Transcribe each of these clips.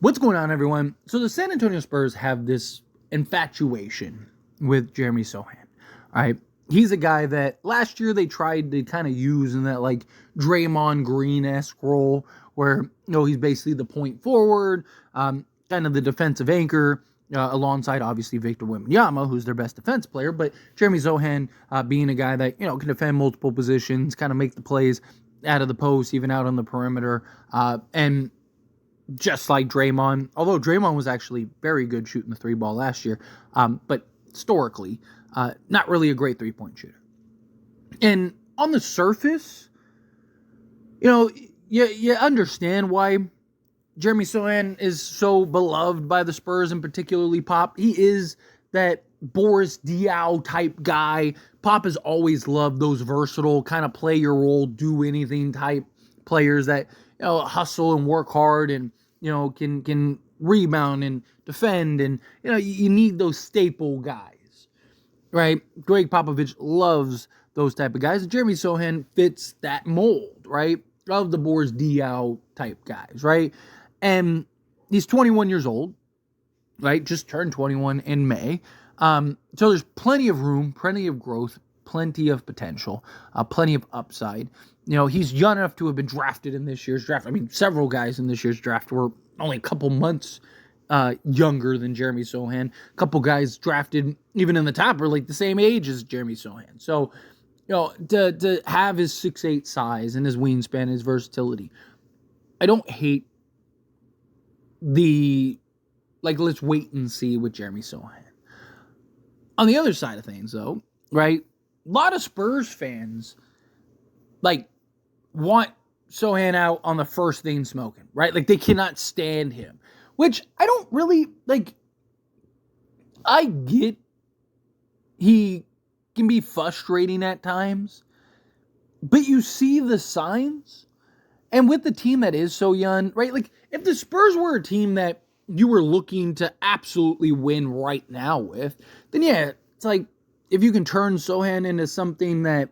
What's going on, everyone? So the San Antonio Spurs have this infatuation with Jeremy Sochan. All right. He's a guy that last year they tried to kind of use in that like Draymond Green-esque role where, he's basically the point forward, kind of the defensive anchor, alongside obviously Victor Wembanyama, who's their best defense player. But Jeremy Sochan being a guy that, can defend multiple positions, kind of make the plays out of the post, even out on the perimeter. And just like Draymond, although Draymond was actually very good shooting the three ball last year, but historically, not really a great three-point shooter. And on the surface, you understand why Jeremy Sochan is so beloved by the Spurs, and particularly Pop. He is that Boris Diaw type guy. Pop has always loved those versatile, kind of play your role, do anything type players that hustle and work hard and can rebound and defend, and you need those staple guys, right? Greg Popovich loves those type of guys. Jeremy Sochan fits that mold, right? Of the Boris Diaw type guys, right? And he's 21 years old, right? Just turned 21 in May. So there's plenty of room, plenty of growth, plenty of potential, plenty of upside. He's young enough to have been drafted in this year's draft. I mean, several guys in this year's draft were only a couple months younger than Jeremy Sochan. A couple guys drafted even in the top are like the same age as Jeremy Sochan. So, to have his 6'8" size and his wingspan, his versatility, I don't hate let's wait and see with Jeremy Sochan. On the other side of things, though, right? A lot of Spurs fans want Sochan out on the first thing smoking, right? Like they cannot stand him, which I don't really like. I get he can be frustrating at times, but you see the signs, and with the team that is so young, right? Like if the Spurs were a team that you were looking to absolutely win right now with, then yeah, it's like if you can turn Sochan into something that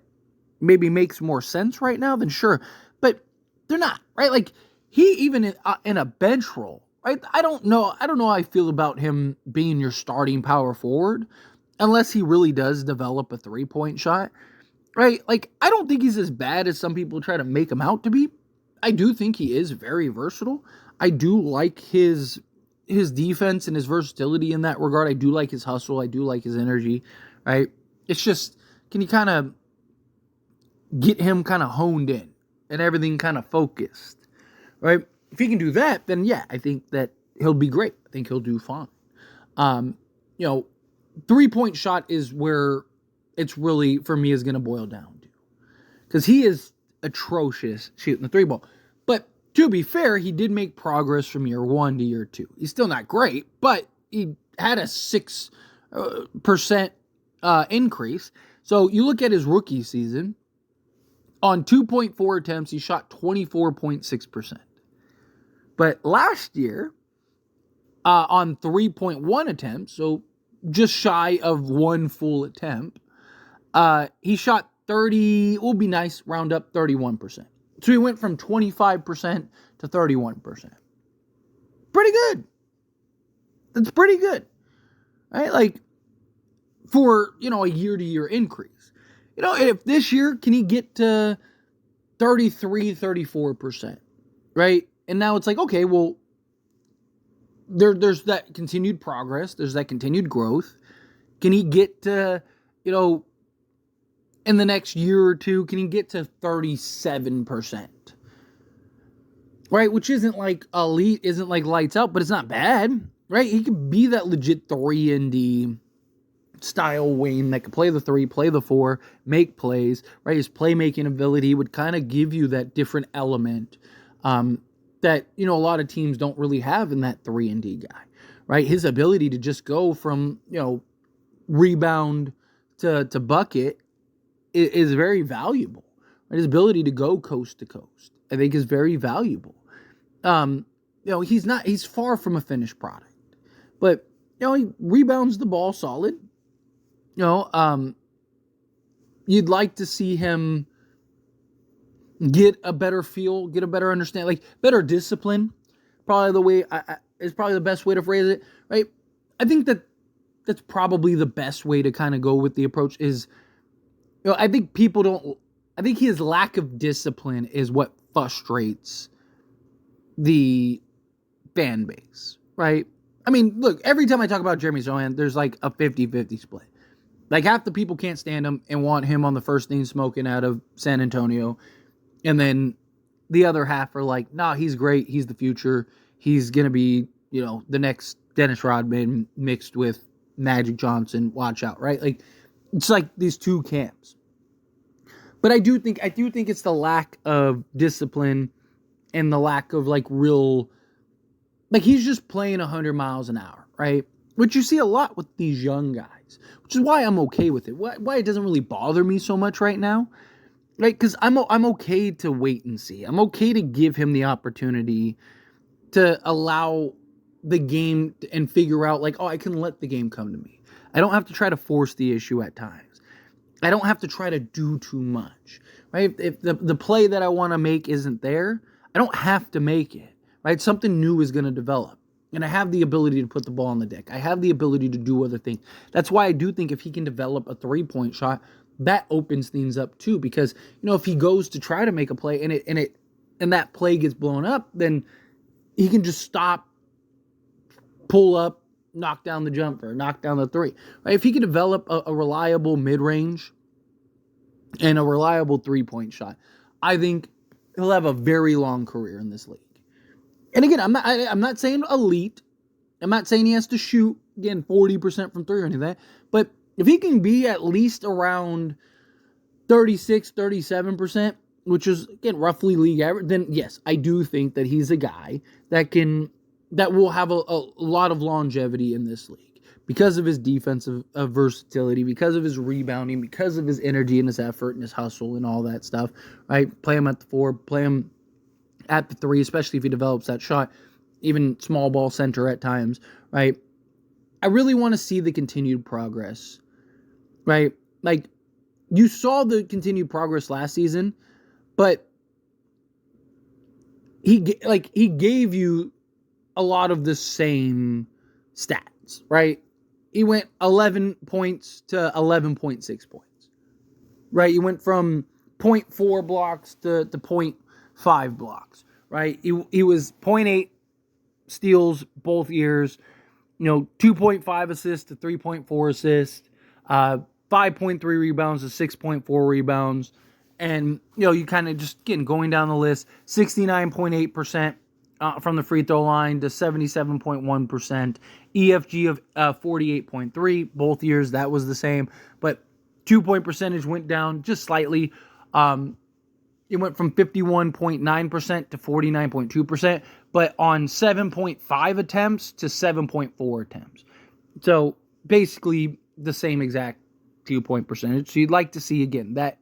maybe makes more sense right now, then sure. But they're not, right? Like he even in a bench role, right? I don't know how I feel about him being your starting power forward unless he really does develop a three-point shot, right? Like I don't think he's as bad as some people try to make him out to be. I do think he is very versatile. I do like his defense and his versatility in that regard. I do like his hustle. I do like his energy, right? It's just, can you kind of get him kind of honed in and everything kind of focused, right? If he can do that, then yeah, I think that he'll be great. I think he'll do fine. Three-point shot is where it's really, for me, is going to boil down to. Because he is atrocious shooting the three ball. But to be fair, he did make progress from year 1 to year 2. He's still not great, but he had a 6% increase. So you look at his rookie season, on 2.4 attempts, he shot 24.6%. But last year, on 3.1 attempts, so just shy of one full attempt, he shot 30, will be nice, round up 31%. So he went from 25% to 31%. Pretty good. That's pretty good. Right? Like, for, a year-to-year increase. If this year, can he get to 33, 34%? Right? And now it's like, okay, well, there's that continued progress. There's that continued growth. Can he get to, in the next year or two, can he get to 37%? Right? Which isn't like elite, isn't like lights out, but it's not bad. Right? He could be that legit 3-and-D style wing that could play the 3, play the 4, make plays, right? His playmaking ability would kind of give you that different element that, a lot of teams don't really have in that 3-and-D guy, right? His ability to just go from, rebound to bucket is very valuable. Right? His ability to go coast to coast, I think, is very valuable. He's far from a finished product, but, he rebounds the ball solid. You'd like to see him get a better feel, get a better understanding, like better discipline. Probably the way is probably the best way to phrase it, right? I think that's probably the best way to kind of go with the approach is, I think his lack of discipline is what frustrates the fan base, right? I mean, look, every time I talk about Jeremy Sochan, there's like a 50-50 split. Like half the people can't stand him and want him on the first thing smoking out of San Antonio. And then the other half are like, nah, he's great. He's the future. He's going to be, the next Dennis Rodman mixed with Magic Johnson. Watch out, right? Like, it's like these two camps. But I do think it's the lack of discipline and the lack of like real, like he's just playing 100 miles an hour, right? Which you see a lot with these young guys, which is why I'm okay with it. Why it doesn't really bother me so much right now, right? Because I'm okay to wait and see. I'm okay to give him the opportunity to allow the game and figure out like, I can let the game come to me. I don't have to try to force the issue at times. I don't have to try to do too much, right? If the play that I want to make isn't there, I don't have to make it, right? Something new is going to develop. And I have the ability to put the ball on the deck. I have the ability to do other things. That's why I do think if he can develop a three-point shot, that opens things up too. Because, if he goes to try to make a play and that play gets blown up, then he can just stop, pull up, knock down the jumper, knock down the three. Right? If he can develop a reliable mid-range and a reliable three-point shot, I think he'll have a very long career in this league. And again, I'm not saying elite. I'm not saying he has to shoot, again, 40% from three or anything like that. But if he can be at least around 36, 37%, which is, again, roughly league average, then yes, I do think that he's a guy that will have a lot of longevity in this league because of his defensive versatility, because of his rebounding, because of his energy and his effort and his hustle and all that stuff, right? Play him at the four, play him at the three, especially if he develops that shot, even small ball center at times, right? I really want to see the continued progress, right? Like, you saw the continued progress last season, but he gave you a lot of the same stats, right? He went 11 points to 11.6 points, right? He went from 0.4 blocks to 0.5 blocks, right? He was 0.8 steals both years, 2.5 assists to 3.4 assists, 5.3 rebounds to 6.4 rebounds. And, you kind of just, again, going down the list, 69.8% from the free throw line to 77.1%. EFG of 48.3. Both years, that was the same. But 2-point percentage went down just slightly. It went from 51.9% to 49.2%, but on 7.5 attempts to 7.4 attempts. So basically the same exact 2-point percentage. So you'd like to see, again, that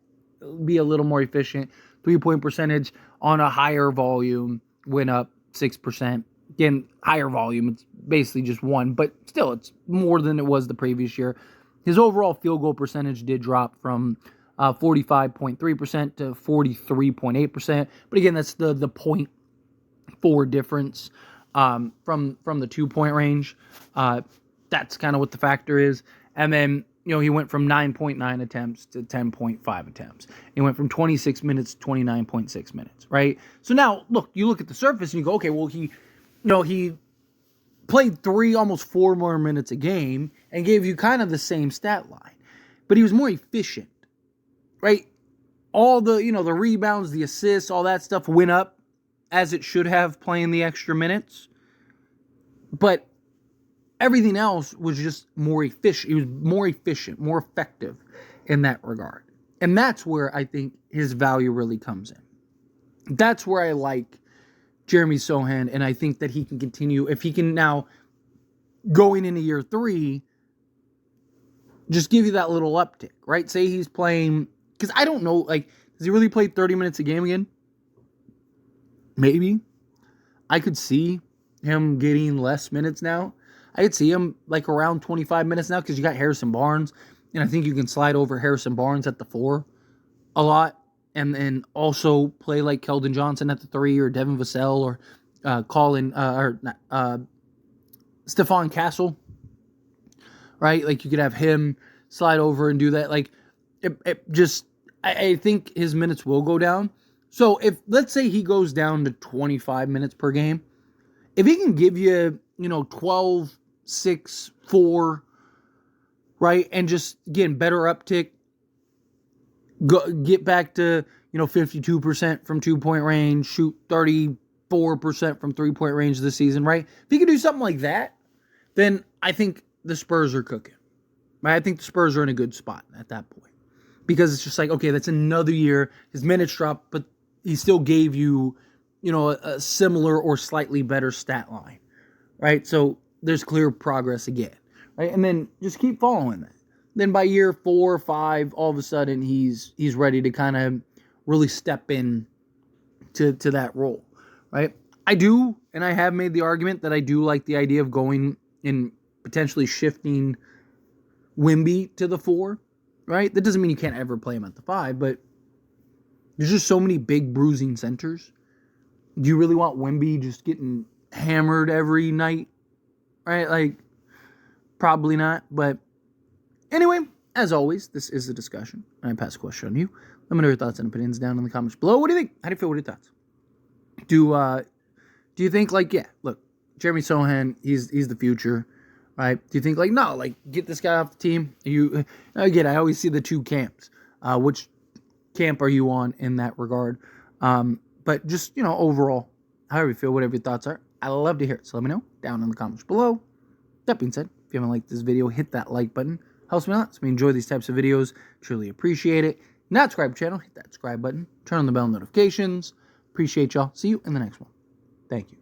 be a little more efficient. 3-point percentage on a higher volume went up 6%. Again, higher volume, it's basically just one, but still it's more than it was the previous year. His overall field goal percentage did drop from 45.3% to 43.8%. But again, that's the 0.4 difference from the 2-point range. That's kind of what the factor is. And then, he went from 9.9 attempts to 10.5 attempts. He went from 26 minutes to 29.6 minutes, right? So now, you look at the surface and you go, okay, well, he played almost 4 more minutes a game and gave you kind of the same stat line. But he was more efficient. Right? All the, the rebounds, the assists, all that stuff went up as it should have playing the extra minutes. But everything else was just more efficient. He was more efficient, more effective in that regard. And that's where I think his value really comes in. That's where I like Jeremy Sochan, and I think that he can continue. If he can now, going into year 3, just give you that little uptick, right? Say he's playing... Because I don't know, does he really play 30 minutes a game again? Maybe. I could see him getting less minutes now. I could see him around 25 minutes now because you got Harrison Barnes. And I think you can slide over Harrison Barnes at the 4 a lot. And then also play like Keldon Johnson at the 3 or Devin Vassell or Stephon Castle, right? Like, you could have him slide over and do that. Like, I think his minutes will go down. So if, let's say he goes down to 25 minutes per game, if he can give you, 12, 6, 4, right? And just, again, better uptick, get back to, 52% from 2-point range, shoot 34% from 3-point range this season, right? If he can do something like that, then I think the Spurs are cooking. Right? I think the Spurs are in a good spot at that point. Because it's just like, okay, that's another year. His minutes dropped, but he still gave you, a similar or slightly better stat line. Right? So there's clear progress again. Right? And then just keep following that. Then by year 4 or 5, all of a sudden he's ready to kind of really step in to that role. Right? I do, and I have made the argument that I do like the idea of going and potentially shifting Wemby to the 4, right? That doesn't mean you can't ever play him at the 5, but there's just so many big bruising centers. Do you really want Wemby just getting hammered every night, right? Like, probably not. But anyway, as always, this is a discussion. I pass the question on you. Let me know your thoughts and opinions down in the comments below. What do you think? How do you feel? What are your thoughts? Do you think, like, yeah, look, Jeremy Sochan, he's the future, right? Do you think, like, no, like, get this guy off the team? Again, I always see the two camps. Which camp are you on in that regard? But just, overall, however you feel, whatever your thoughts are, I love to hear it. So let me know down in the comments below. That being said, if you haven't liked this video, hit that like button. Helps me a lot. So we enjoy these types of videos. Truly appreciate it. Not subscribe to the channel, hit that subscribe button. Turn on the bell notifications. Appreciate y'all. See you in the next one. Thank you.